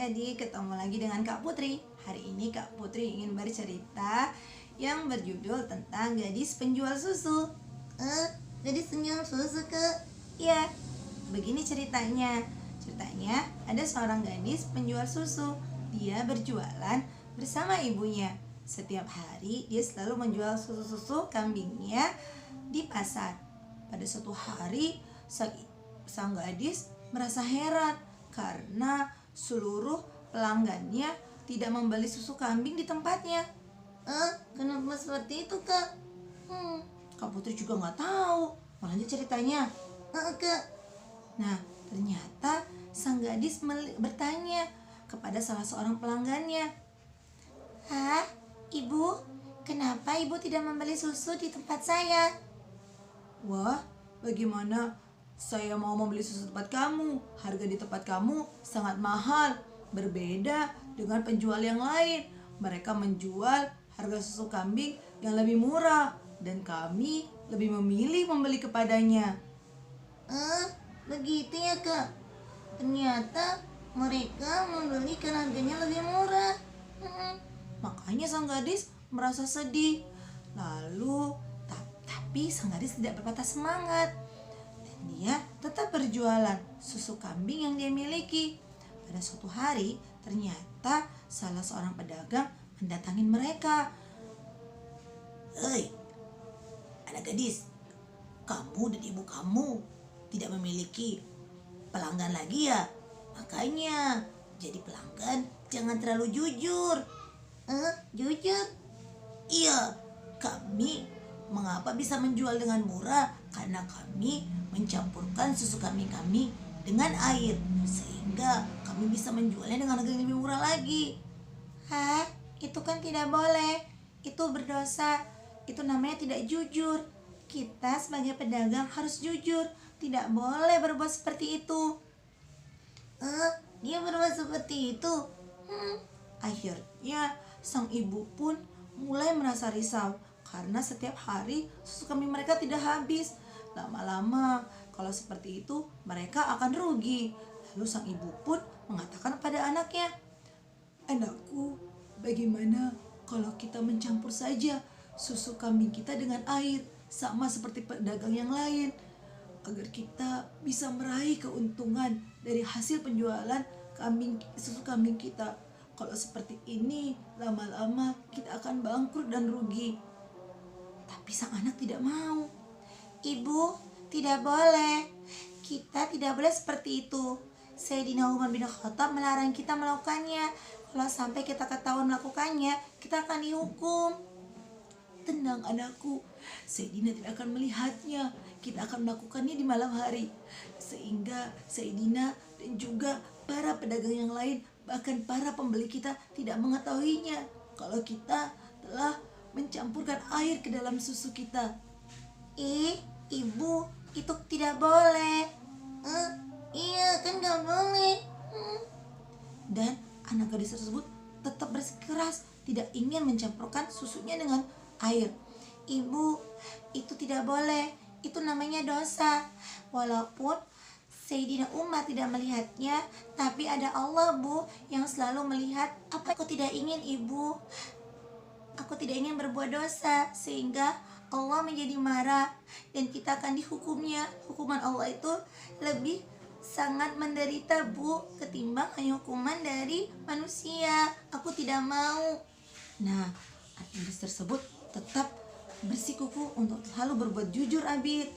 adik-adik, ketemu lagi dengan Kak Putri. Hari ini Kak Putri ingin bercerita yang berjudul tentang gadis penjual susu. Gadis penjual susu, Kak? Iya, begini ceritanya. Ceritanya ada seorang gadis penjual susu. Dia berjualan bersama ibunya. Setiap hari dia selalu menjual susu-susu kambingnya di pasar. Pada suatu hari sang gadis merasa heran karena seluruh pelanggannya tidak membeli susu kambing di tempatnya. Kenapa seperti itu, Kak? Kak Putri juga nggak tahu. Mau lanjut ceritanya? Kak. Nah, ternyata sang gadis bertanya kepada salah seorang pelanggannya. Ibu, kenapa ibu tidak membeli susu di tempat saya? Wah, bagaimana saya mau membeli susu tempat kamu? Harga di tempat kamu sangat mahal, berbeda dengan penjual yang lain. Mereka menjual harga susu kambing yang lebih murah dan kami lebih memilih membeli kepadanya. Begitu ya, Kak? Ternyata mereka membeli karena harganya lebih murah. Makanya sang gadis merasa sedih. Lalu tapi sang gadis tidak berpatah semangat. Dia tetap berjualan susu kambing yang dia miliki. Pada suatu hari, ternyata salah seorang pedagang mendatangi mereka. Hei, anak gadis, kamu dan ibu kamu tidak memiliki pelanggan lagi ya? Makanya, jadi pelanggan jangan terlalu jujur. Jujur? Iya, mengapa bisa menjual dengan murah? Karena kami mencampurkan susu kambing kami dengan air sehingga kami bisa menjualnya dengan harga yang lebih murah lagi. Itu kan tidak boleh. Itu berdosa. Itu namanya tidak jujur. Kita sebagai pedagang harus jujur. Tidak boleh berbuat seperti itu. Dia berbuat seperti itu. Akhirnya sang ibu pun mulai merasa risau karena setiap hari susu kambing mereka tidak habis. Lama-lama kalau seperti itu mereka akan rugi. Lalu sang ibu pun mengatakan pada anaknya, "Anakku, bagaimana kalau kita mencampur saja susu kambing kita dengan air sama seperti pedagang yang lain agar kita bisa meraih keuntungan dari hasil penjualan susu kambing kita. Kalau seperti ini lama-lama kita akan bangkrut dan rugi." Tapi sang anak tidak mau. "Ibu, tidak boleh. Kita tidak boleh seperti itu. Sayyidina Umar bin Khattab melarang kita melakukannya. Kalau sampai kita ketahuan melakukannya, kita akan dihukum." "Tenang anakku, Sayyidina tidak akan melihatnya. Kita akan melakukannya di malam hari. Sehingga Sayyidina dan juga para pedagang yang lain, bahkan para pembeli kita tidak mengetahuinya kalau kita telah mencampurkan air ke dalam susu kita." Ibu, itu tidak boleh. Iya kan gak boleh. Dan anak gadis tersebut tetap bersikeras tidak ingin mencampurkan susunya dengan air. "Ibu, itu tidak boleh. Itu namanya dosa. Walaupun Sayyidina Umar tidak melihatnya, tapi ada Allah, Bu, yang selalu melihat. Aku tidak ingin, Ibu. Aku tidak ingin berbuat dosa sehingga Allah menjadi marah dan kita akan dihukumnya. Hukuman Allah itu lebih sangat menderita, Bu, ketimbang hanya hukuman dari manusia. Aku tidak mau." Nah, gadis tersebut tetap bersikukuh untuk selalu berbuat jujur, Abid.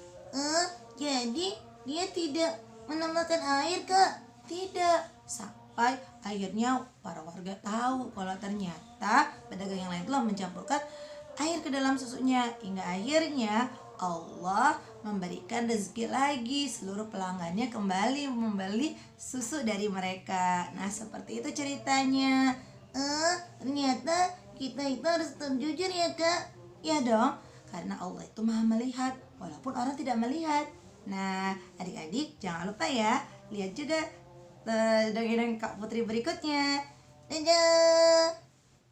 Jadi dia tidak menambahkan air, Kak? Tidak. Sampai akhirnya para warga tahu kalau ternyata pedagang yang lain telah mencampurkan air ke dalam susunya. Hingga akhirnya Allah memberikan rezeki lagi. Seluruh pelanggannya kembali membeli susu dari mereka. Nah, seperti itu ceritanya. Ternyata kita itu harus tetap jujur ya, Kak? Ya dong, karena Allah itu maha melihat walaupun orang tidak melihat. Nah, adik-adik jangan lupa ya, lihat juga dongeng Kak Putri berikutnya. Dadah.